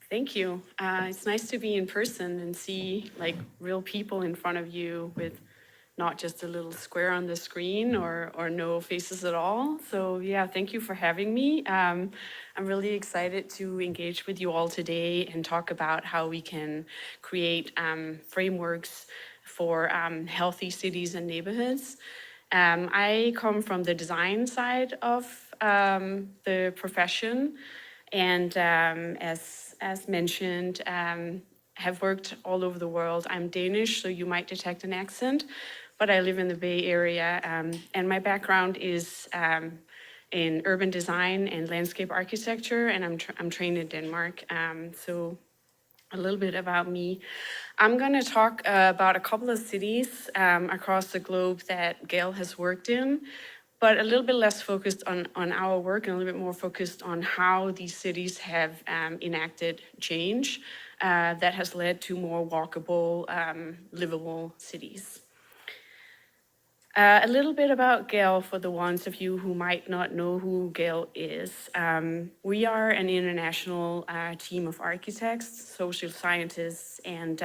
Thank you. It's nice to be in person and see like real people in front of you with not just a little square on the screen or no faces at all. So yeah, thank you for having me. I'm really excited to engage with you all today and talk about how we can create frameworks for healthy cities and neighborhoods. I come from the design side of the profession, and as mentioned, have worked all over the world. I'm Danish, so you might detect an accent, but I live in the Bay Area, and my background is in urban design and landscape architecture, and I'm trained in Denmark. So a little bit about me. I'm going to talk about a couple of cities across the globe that Gehl has worked in, but a little bit less focused on our work and a little bit more focused on how these cities have enacted change that has led to more walkable, livable cities. A little bit about Gehl for the ones of you who might not know who Gehl is. We are an international team of architects, social scientists, and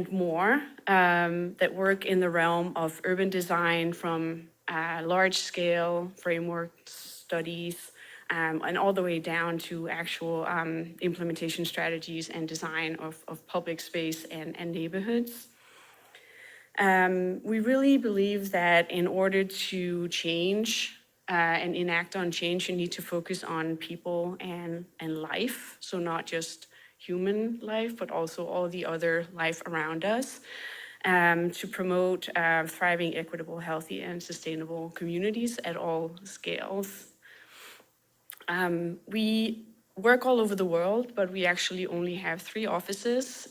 more that work in the realm of urban design, from large-scale framework studies and all the way down to actual implementation strategies and design of public space and neighborhoods. We really believe that in order to change and enact on change, you need to focus on people and life. So not just human life, but also all the other life around us, to promote thriving, equitable, healthy, and sustainable communities at all scales. We work all over the world, but we actually only have 3 offices.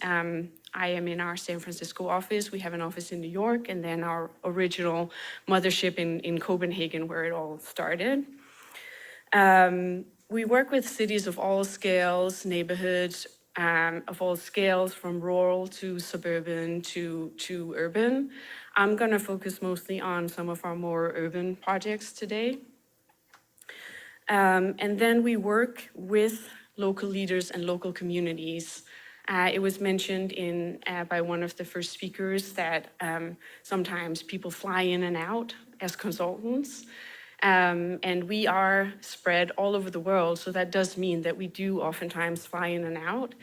I am in our San Francisco office. We have an office in New York, and then our original mothership in Copenhagen, where it all started. We work with cities of all scales, neighborhoods of all scales, from rural to suburban to urban. I'm going to focus mostly on some of our more urban projects today. And then we work with local leaders and local communities. It was mentioned by one of the first speakers that sometimes people fly in and out as consultants. And we are spread all over the world, so that does mean that we do oftentimes fly in and out.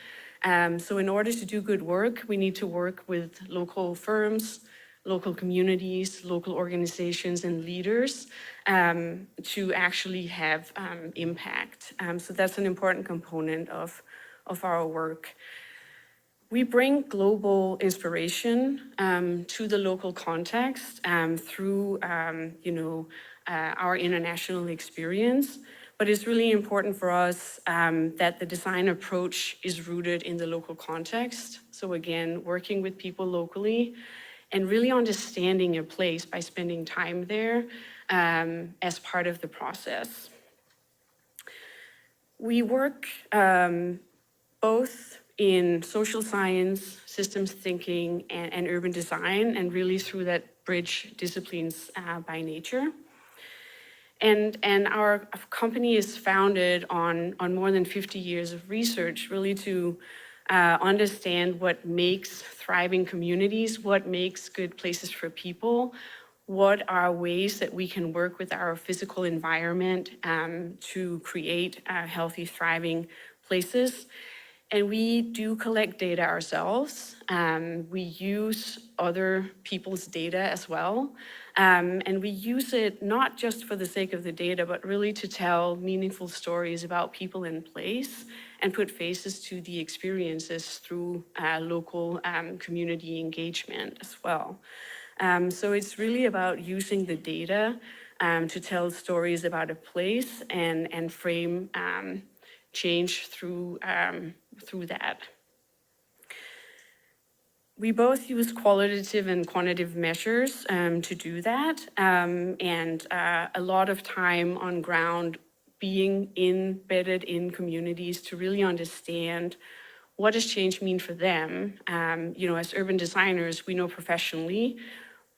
So in order to do good work, we need to work with local firms, local communities, local organizations, and leaders to actually have impact. So that's an important component of our work. We bring global inspiration to the local context through, our international experience. But it's really important for us that the design approach is rooted in the local context. So again, working with people locally and really understanding your place by spending time there as part of the process. We work both in social science, systems thinking, and urban design, and really through that bridge disciplines by nature. And our company is founded on more than 50 years of research, really to understand what makes thriving communities, what makes good places for people, what are ways that we can work with our physical environment to create healthy, thriving places. And we do collect data ourselves. We use other people's data as well. And we use it not just for the sake of the data, but really to tell meaningful stories about people in place and put faces to the experiences through local community engagement as well. So it's really about using the data to tell stories about a place and frame change through that. We both use qualitative and quantitative measures to do that, and a lot of time on ground being embedded in communities to really understand what does change mean for them. As urban designers, we know professionally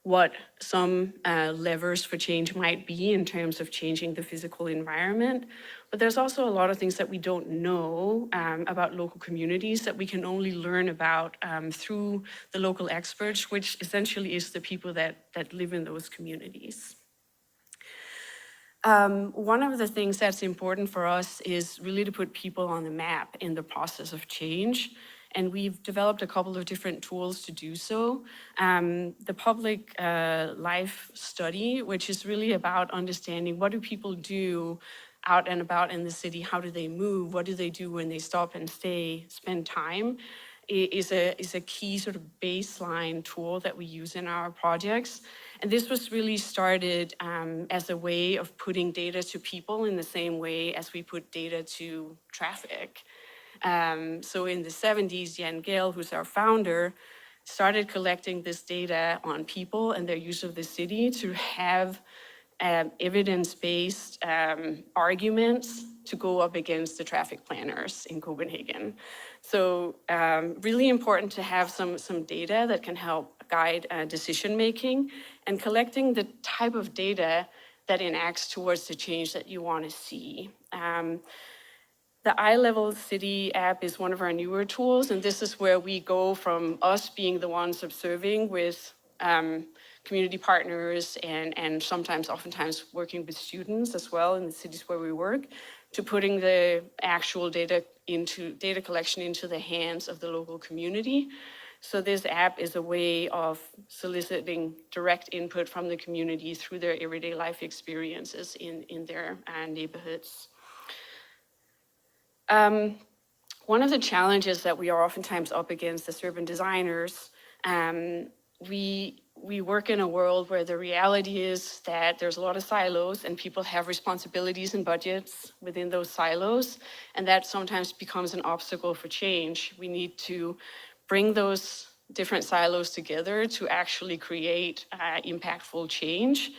what some levers for change might be in terms of changing the physical environment. But there's also a lot of things that we don't know about local communities that we can only learn about through the local experts, which essentially is the people that live in those communities. One of the things that's important for us is really to put people on the map in the process of change. And we've developed a couple of different tools to do so. The public life study, which is really about understanding what do people do out and about in the city, how do they move, what do they do when they stop and stay, spend time, is a key sort of baseline tool that we use in our projects. And this was really started as a way of putting data to people in the same way as we put data to traffic. So in the 70s, Gehl, who's our founder, started collecting this data on people and their use of the city to have evidence-based arguments to go up against the traffic planners in Copenhagen. So really important to have some data that can help guide decision-making and collecting the type of data that enacts towards the change that you want to see. The Eye-Level City app is one of our newer tools, and this is where we go from us being the ones observing with community partners and oftentimes working with students as well in the cities where we work, to putting the actual data collection into the hands of the local community. So this app is a way of soliciting direct input from the community through their everyday life experiences in their neighborhoods. One of the challenges that we are oftentimes up against as urban designers, we work in a world where the reality is that there's a lot of silos and people have responsibilities and budgets within those silos, and that sometimes becomes an obstacle for change. We need to bring those different silos together to actually create impactful change.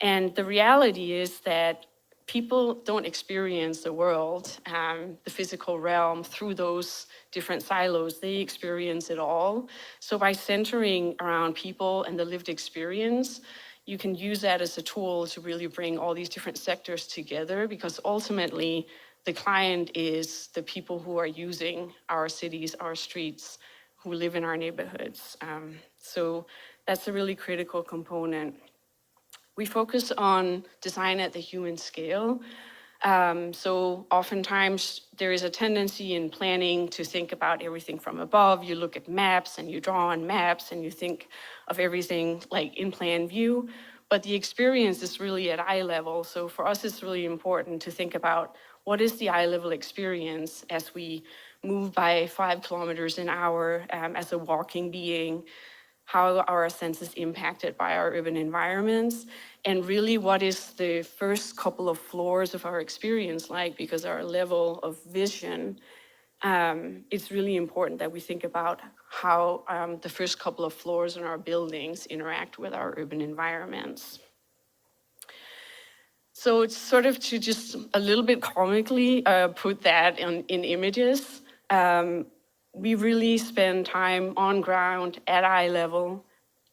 And the reality is that people don't experience the world, the physical realm, through those different silos. They experience it all. So by centering around people and the lived experience, you can use that as a tool to really bring all these different sectors together, because ultimately the client is the people who are using our cities, our streets, who live in our neighborhoods. So that's a really critical component. We focus on design at the human scale. So oftentimes there is a tendency in planning to think about everything from above. You look at maps and you draw on maps and you think of everything like in plan view, but the experience is really at eye level. So for us, it's really important to think about what is the eye level experience as we move by 5 kilometers an hour as a walking being. How are our senses impacted by our urban environments, and really what is the first couple of floors of our experience like, because our level of vision, it's really important that we think about how the first couple of floors in our buildings interact with our urban environments. So it's sort of to just a little bit comically put that in images. We really spend time on ground at eye level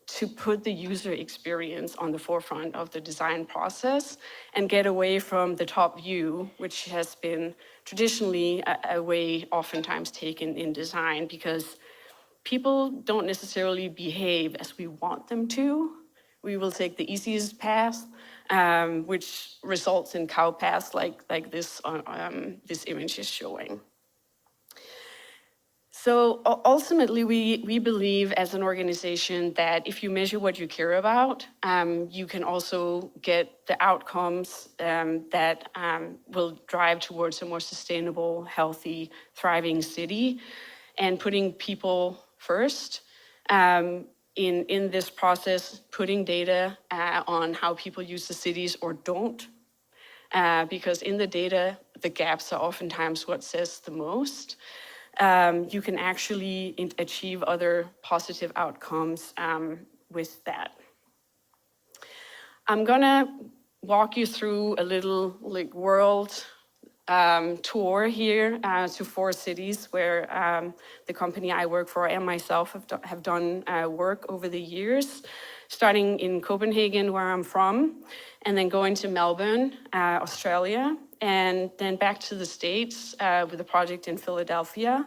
to put the user experience on the forefront of the design process and get away from the top view, which has been traditionally a way oftentimes taken in design, because people don't necessarily behave as we want them to. We will take the easiest path, which results in cow paths like this image is showing. So ultimately, we believe as an organization that if you measure what you care about, you can also get the outcomes that will drive towards a more sustainable, healthy, thriving city, and putting people first. In this process, putting data on how people use the cities or don't, because in the data, the gaps are oftentimes what says the most. You can actually achieve other positive outcomes with that. I'm gonna walk you through a little world tour here to 4 cities where the company I work for and myself have done work over the years. starting in Copenhagen, where I'm from, and then going to Melbourne, Australia, and then back to the States with a project in Philadelphia,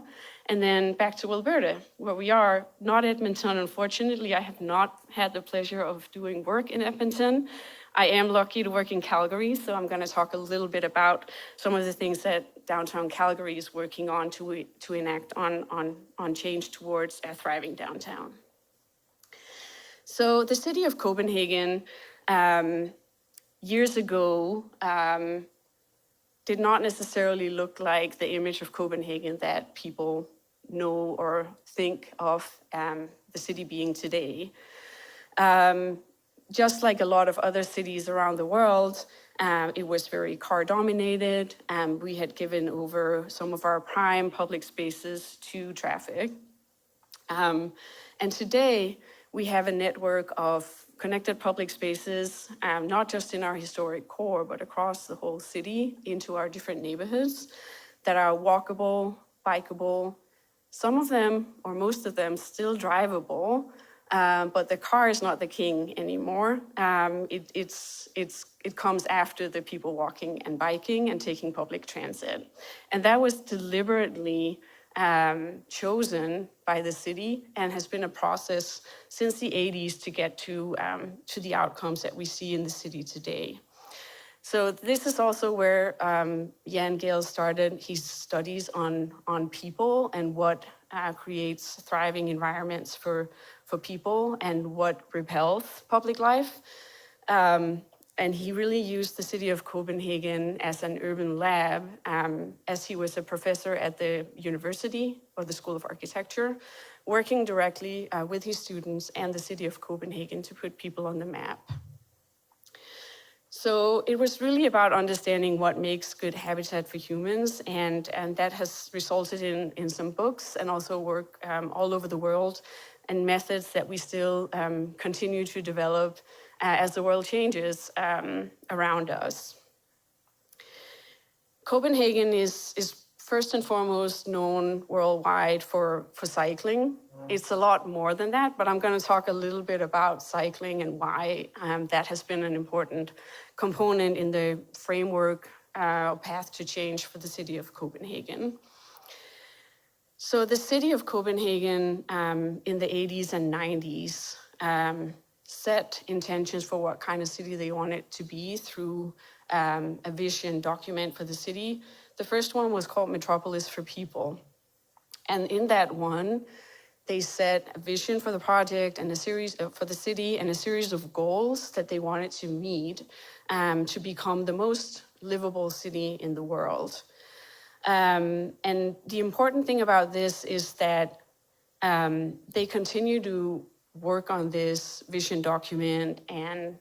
and then back to Alberta, where we are, not Edmonton, unfortunately. I have not had the pleasure of doing work in Edmonton. I am lucky to work in Calgary, so I'm going to talk a little bit about some of the things that downtown Calgary is working on to enact on change towards a thriving downtown. So the city of Copenhagen, years ago, did not necessarily look like the image of Copenhagen that people know or think of the city being today. Just like a lot of other cities around the world, it was very car dominated. We had given over some of our prime public spaces to traffic. And today we have a network of connected public spaces, not just in our historic core, but across the whole city into our different neighborhoods that are walkable, bikeable, some of them, or most of them, still drivable, but the car is not the king anymore. It comes after the people walking and biking and taking public transit. And that was deliberately chosen by the city and has been a process since the 80s to get to the outcomes that we see in the city today. So this is also where Gehl started his studies on people and what creates thriving environments for people and what repels public life. And he really used the city of Copenhagen as an urban lab, as he was a professor at the university or the School of Architecture, working directly with his students and the city of Copenhagen to put people on the map. So it was really about understanding what makes good habitat for humans, and that has resulted in some books and also work all over the world and methods that we still continue to develop as the world changes around us. Copenhagen is first and foremost known worldwide for cycling. It's a lot more than that, but I'm going to talk a little bit about cycling and why that has been an important component in the framework path to change for the city of Copenhagen. So the city of Copenhagen in the 80s and 90s set intentions for what kind of city they want it to be through a vision document for the city. The first one was called Metropolis for People. And in that one, they set a vision for the project and a series for the city and a series of goals that they wanted to meet to become the most livable city in the world. And the important thing about this is that they continue to work on this vision document, and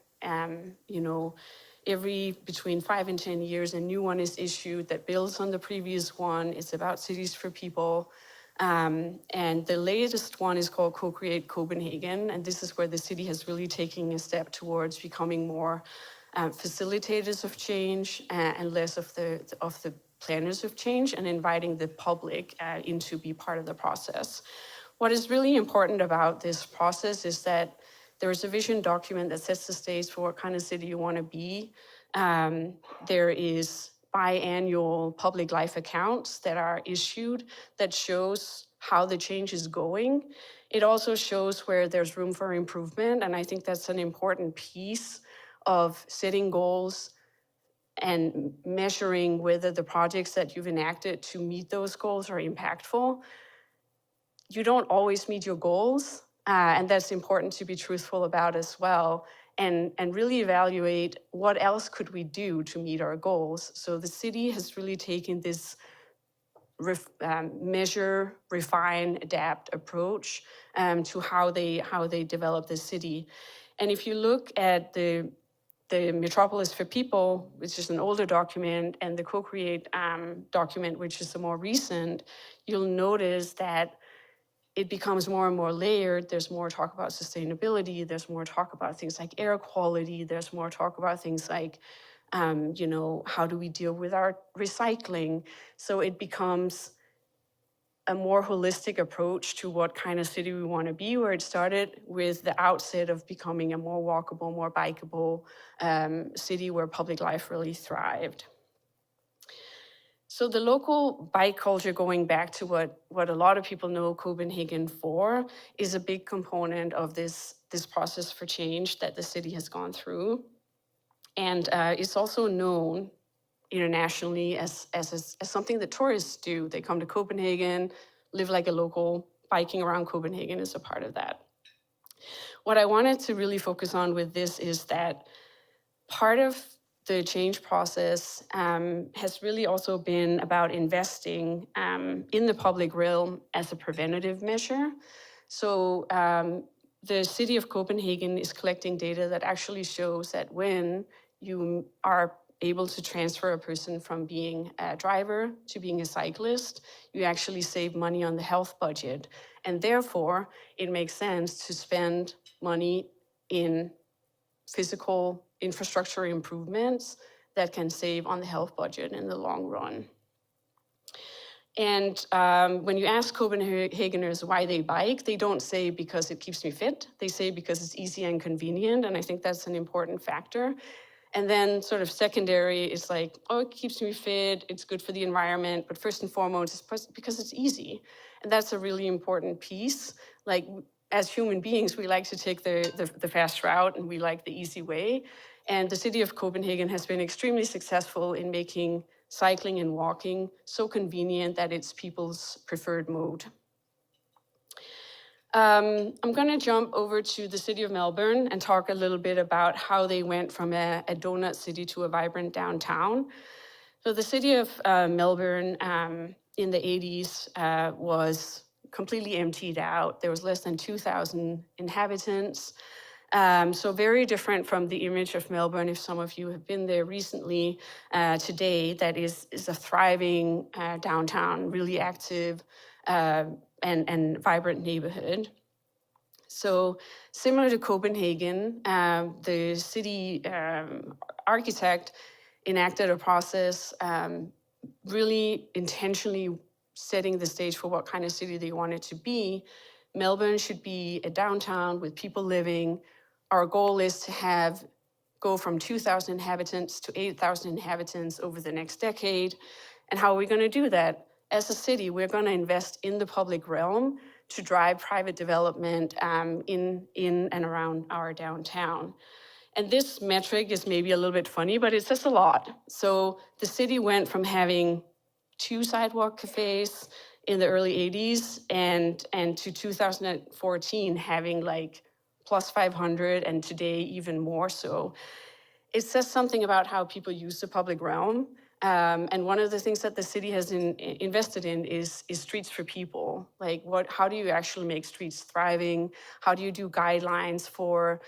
every between 5 and 10 years, a new one is issued that builds on the previous one. It's about cities for people. And the latest one is called Co-Create Copenhagen, and this is where the city has really taken a step towards becoming more facilitators of change and less of the planners of change, and inviting the public in to be part of the process. What is really important about this process is that there is a vision document that sets the stage for what kind of city you want to be. There is biannual public life accounts that are issued that shows how the change is going. It also shows where there's room for improvement, and I think that's an important piece of setting goals and measuring whether the projects that you've enacted to meet those goals are impactful. You don't always meet your goals, and that's important to be truthful about as well, and really evaluate what else could we do to meet our goals. So the city has really taken this measure, refine, adapt approach to how they develop the city. And if you look at the Metropolis for People, which is an older document, and the Co-Create document, which is the more recent, you'll notice that it becomes more and more layered. There's more talk about sustainability. There's more talk about things like air quality. There's more talk about things like, how do we deal with our recycling? So it becomes a more holistic approach to what kind of city we want to be, where it started with the outset of becoming a more walkable, more bikeable city where public life really thrived. So the local bike culture, going back to what a lot of people know Copenhagen for, is a big component of this process for change that the city has gone through. And it's also known internationally as something that tourists do. They come to Copenhagen, live like a local, biking around Copenhagen is a part of that. What I wanted to really focus on with this is that part of the change process has really also been about investing in the public realm as a preventative measure. So the city of Copenhagen is collecting data that actually shows that when you are able to transfer a person from being a driver to being a cyclist, you actually save money on the health budget. And therefore, it makes sense to spend money in physical infrastructure improvements that can save on the health budget in the long run. And when you ask Copenhageners why they bike, they don't say because it keeps me fit. They say because it's easy and convenient, and I think that's an important factor. And then sort of secondary is like, oh, it keeps me fit, it's good for the environment, but first and foremost, it's because it's easy. And that's a really important piece. Like, as human beings, we like to take the fast route and we like the easy way. And the city of Copenhagen has been extremely successful in making cycling and walking so convenient that it's people's preferred mode. I'm going to jump over to the city of Melbourne and talk a little bit about how they went from a donut city to a vibrant downtown. So the city of Melbourne in the 80s was completely emptied out. There was less than 2,000 inhabitants. So very different from the image of Melbourne, if some of you have been there recently, today, that is a thriving downtown, really active and vibrant neighborhood. So similar to Copenhagen, the city architect enacted a process really intentionally setting the stage for what kind of city they want it to be. Melbourne should be a downtown with people living. Our goal is to go from 2,000 inhabitants to 8,000 inhabitants over the next decade. And how are we going to do that? As a city, we're going to invest in the public realm to drive private development in and around our downtown. And this metric is maybe a little bit funny, but it says a lot. So the city went from having 2 sidewalk cafes in the early 80s and to 2014 having like plus 500, and today even more so. It says something about how people use the public realm. And one of the things that the city has invested in is streets for people. Like, how do you actually make streets thriving? How do you do guidelines for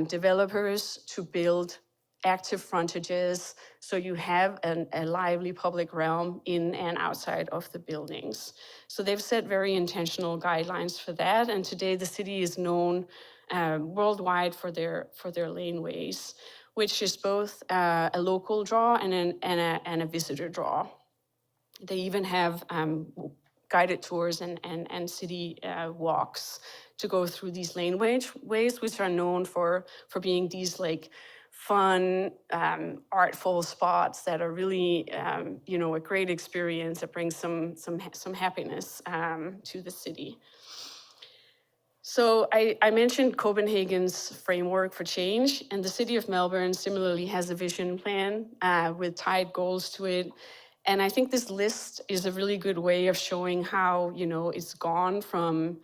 developers to build active frontages so you have a lively public realm in and outside of the buildings? So they've set very intentional guidelines for that. And today the city is known worldwide for their laneways, which is both a local draw and a visitor draw. They even have guided tours and city walks to go through these laneways, which are known for being these like fun, artful spots that are really, a great experience that brings some happiness to the city. So I mentioned Copenhagen's framework for change, and the city of Melbourne similarly has a vision plan with tied goals to it. And I think this list is a really good way of showing how, it's gone from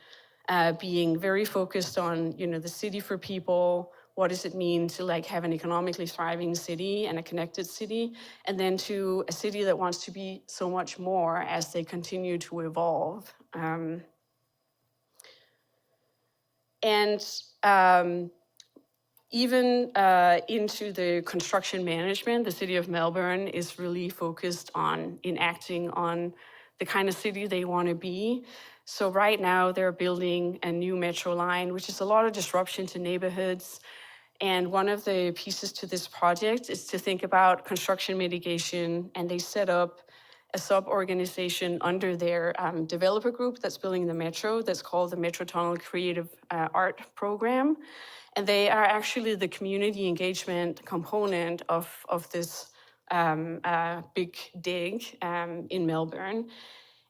being very focused on, the city for people, what does it mean to like have an economically thriving city and a connected city, and then to a city that wants to be so much more as they continue to evolve. And even into the construction management, the city of Melbourne is really focused on enacting on the kind of city they want to be. So right now they're building a new metro line, which is a lot of disruption to neighborhoods. And one of the pieces to this project is to think about construction mitigation, and they set up a sub-organization under their developer group that's building the metro that's called the Metro Tunnel Creative Art Program. And they are actually the community engagement component of this big dig in Melbourne.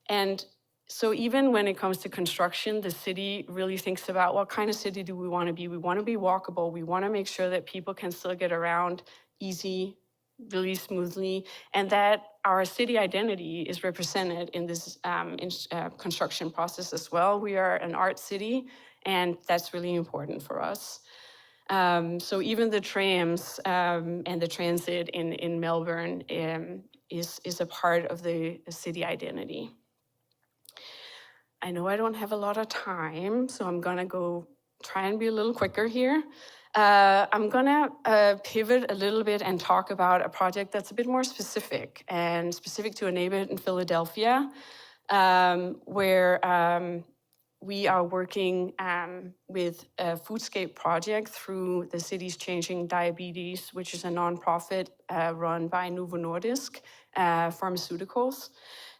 And so even when it comes to construction, the city really thinks about what kind of city do we want to be? We want to be walkable. We want to make sure that people can still get around easy, really smoothly, and that our city identity is represented in this construction process as well. We are an art city, and that's really important for us. So even the trams and the transit in Melbourne is a part of the city identity. I know I don't have a lot of time, so I'm gonna go try and be a little quicker here. I'm gonna pivot a little bit and talk about a project that's a bit more specific, and specific to a neighborhood in Philadelphia, where we are working with a foodscape project through the city's Changing Diabetes, which is a nonprofit run by Novo Nordisk Pharmaceuticals.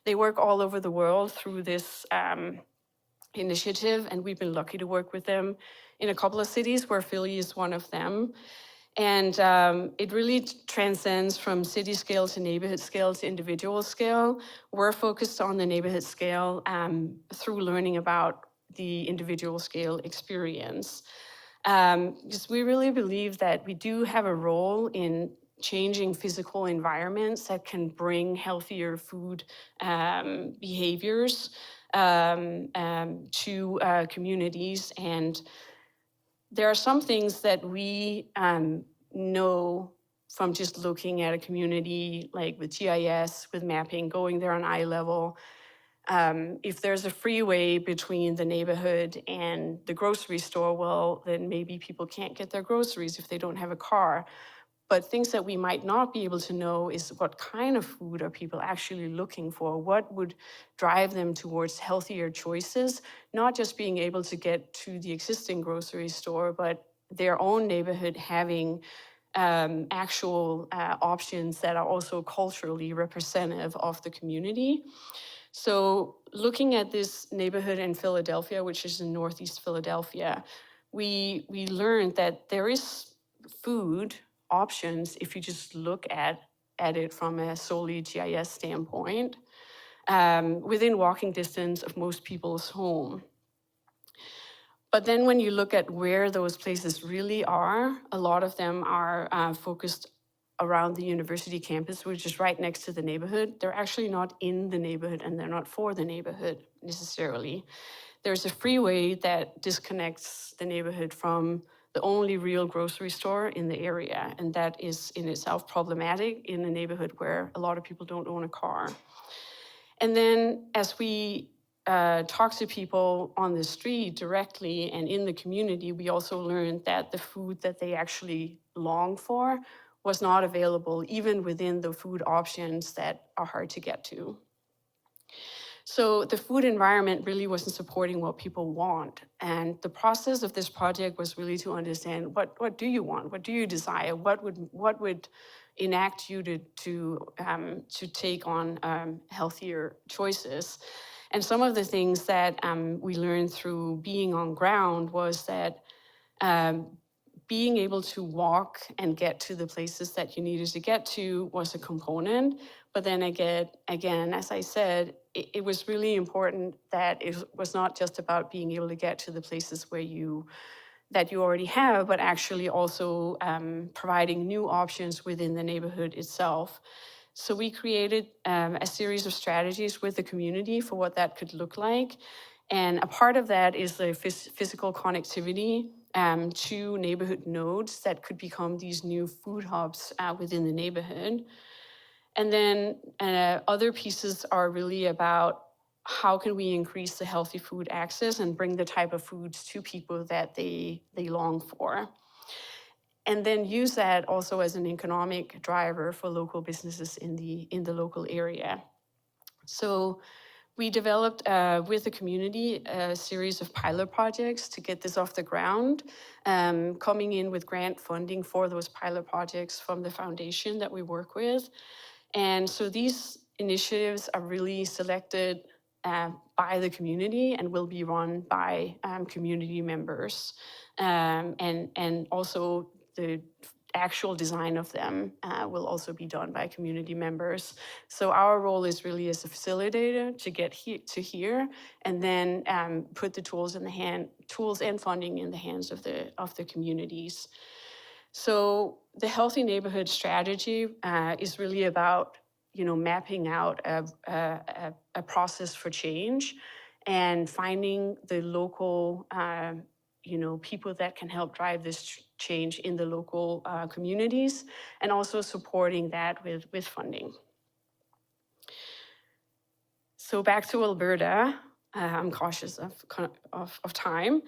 They work all over the world through this initiative, and we've been lucky to work with them in a couple of cities where Philly is one of them. And it really transcends from city scale to neighborhood scale to individual scale. We're focused on the neighborhood scale through learning about the individual scale experience. Because we really believe that we do have a role in changing physical environments that can bring healthier food behaviors to communities. And there are some things that we know from just looking at a community, like with GIS, with mapping, going there on eye level. If there's a freeway between the neighborhood and the grocery store, well, then maybe people can't get their groceries if they don't have a car. But things that we might not be able to know is what kind of food are people actually looking for? What would drive them towards healthier choices? Not just being able to get to the existing grocery store, but their own neighborhood having actual options that are also culturally representative of the community. So looking at this neighborhood in Philadelphia, which is in Northeast Philadelphia, we learned that there is food options if you just look at it from a solely GIS standpoint, within walking distance of most people's home. But then when you look at where those places really are, a lot of them are focused around the university campus, which is right next to the neighborhood. They're actually not in the neighborhood, and they're not for the neighborhood necessarily. There's a freeway that disconnects the neighborhood from the only real grocery store in the area, and that is in itself problematic in a neighborhood where a lot of people don't own a car. And then as we talk to people on the street directly and in the community, we also learned that the food that they actually long for was not available even within the food options that are hard to get to. So the food environment really wasn't supporting what people want. And the process of this project was really to understand what do you want? What do you desire? What would enact you to take on healthier choices? And some of the things that we learned through being on ground was that being able to walk and get to the places that you needed to get to was a component. But then again, as I said, it was really important that it was not just about being able to get to the places that you already have, but actually also providing new options within the neighborhood itself. So we created a series of strategies with the community for what that could look like. And a part of that is the physical connectivity to neighborhood nodes that could become these new food hubs within the neighborhood. And then other pieces are really about how can we increase the healthy food access and bring the type of foods to people that they long for. And then use that also as an economic driver for local businesses in the local area. So we developed with the community a series of pilot projects to get this off the ground, coming in with grant funding for those pilot projects from the foundation that we work with. And so these initiatives are really selected by the community and will be run by community members. And also the actual design of them will also be done by community members. So our role is really as a facilitator to get to here, and then put the tools and funding in the hands of the communities. So the Healthy Neighborhood strategy is really about, mapping out a process for change and finding the local, people that can help drive this change in the local communities, and also supporting that with funding. So back to Alberta. I'm cautious of time.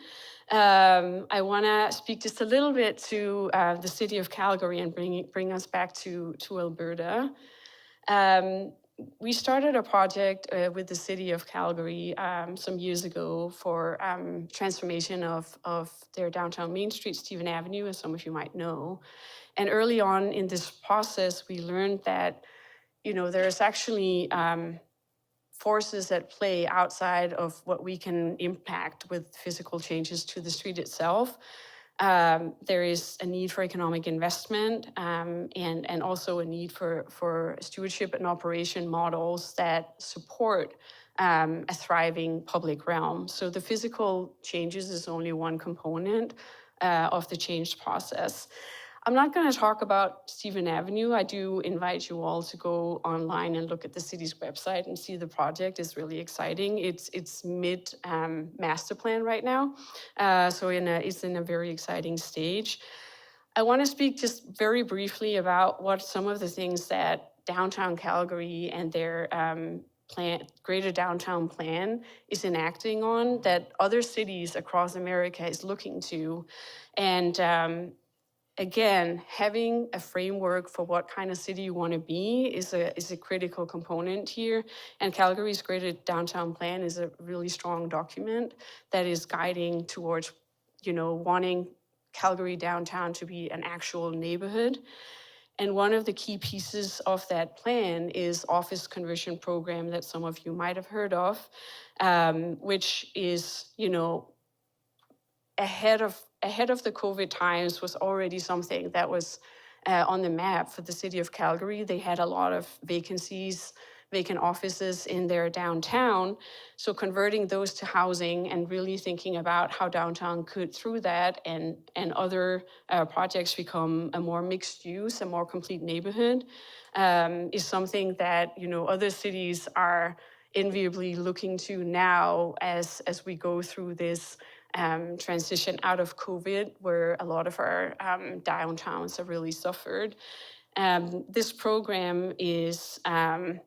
I want to speak just a little bit to the city of Calgary and bring us back to Alberta. We started a project with the city of Calgary some years ago for transformation of their downtown Main Street, Stephen Avenue, as some of you might know. And early on in this process, we learned that, there's actually forces at play outside of what we can impact with physical changes to the street itself. There is a need for economic investment and also a need for stewardship and operation models that support a thriving public realm. So the physical changes is only one component of the change process. I'm not going to talk about Stephen Avenue. I do invite you all to go online and look at the city's website and see the project. It's really exciting. It's mid master plan right now, so it's in a very exciting stage. I want to speak just very briefly about what some of the things that downtown Calgary and their Greater Downtown Plan is enacting on that other cities across America is looking to, and again, having a framework for what kind of city you want to be is a critical component here. And Calgary's Greater Downtown Plan is a really strong document that is guiding towards, wanting Calgary downtown to be an actual neighborhood. And one of the key pieces of that plan is office conversion program that some of you might have heard of, which is, ahead of the COVID times, was already something that was on the map for the city of Calgary. They had a lot of vacant offices in their downtown. So converting those to housing and really thinking about how downtown could, through that and other projects, become a more mixed use, a more complete neighborhood, is something that, other cities are enviably looking to now as we go through this transition out of COVID, where a lot of our downtowns have really suffered. This program is, in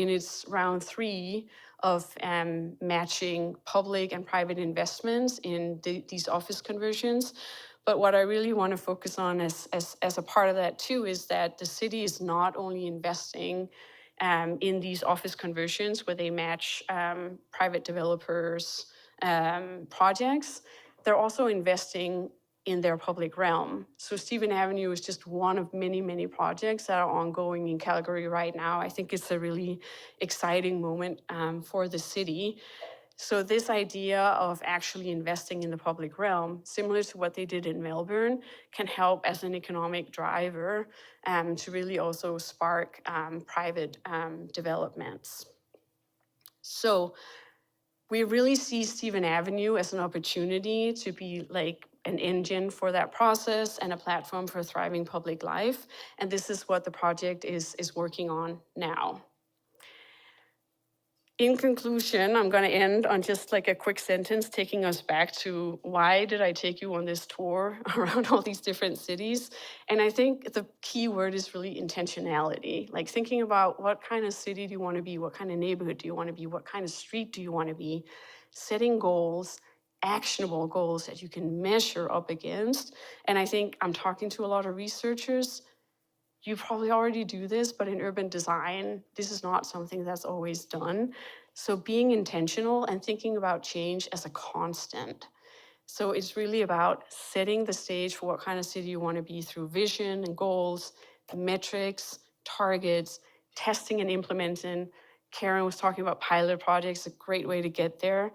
its round 3 of matching public and private investments in these office conversions. But what I really want to focus on as a part of that too is that the city is not only investing in these office conversions where they match private developers' projects, they're also investing in their public realm. So Stephen Avenue is just one of many, many projects that are ongoing in Calgary right now. I think it's a really exciting moment for the city. So this idea of actually investing in the public realm, similar to what they did in Melbourne, can help as an economic driver to really also spark private developments. So we really see Stephen Avenue as an opportunity to be like an engine for that process and a platform for thriving public life. And this is what the project is working on now. In conclusion, I'm going to end on just like a quick sentence taking us back to why did I take you on this tour around all these different cities? And I think the key word is really intentionality, like thinking about what kind of city do you want to be? What kind of neighborhood do you want to be? What kind of street do you want to be? Setting goals, actionable goals that you can measure up against. And I think I'm talking to a lot of researchers. You probably already do this, but in urban design, this is not something that's always done. So being intentional and thinking about change as a constant. So it's really about setting the stage for what kind of city you want to be through vision and goals, metrics, targets, testing and implementing. Karen was talking about pilot projects, a great way to get there.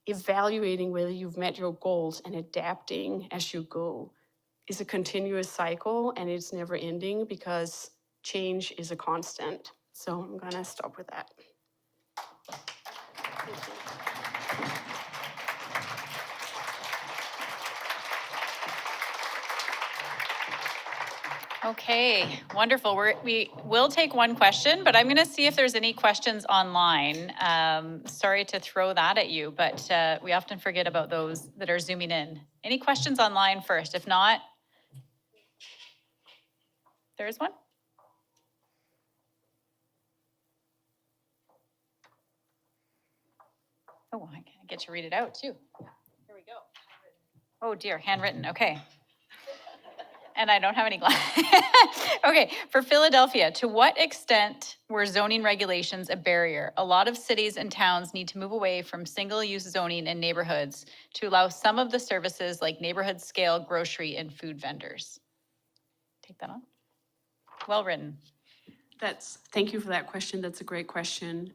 Evaluating whether you've met your goals and adapting as you go is a continuous cycle, and it's never ending because change is a constant. So I'm gonna stop with that. Thank you. Okay, wonderful. We will take one question, but I'm going to see if there's any questions online. Sorry to throw that at you, but we often forget about those that are zooming in. Any questions online first? If not, there is one. Oh, I get to read it out too. Yeah, here we go. Oh dear, handwritten. Okay. And I don't have any glasses. Okay, for Philadelphia, to what extent were zoning regulations a barrier? A lot of cities and towns need to move away from single-use zoning in neighborhoods to allow some of the services like neighborhood scale grocery and food vendors. Take that on. Well written. Thank you for that question. That's a great question.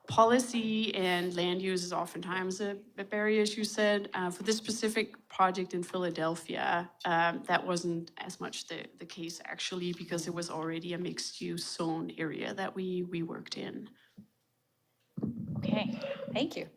Policy and land use is oftentimes a barrier, as you said. For this specific project in Philadelphia, that wasn't as much the case actually, because it was already a mixed use zone area that we worked in. Okay, thank you.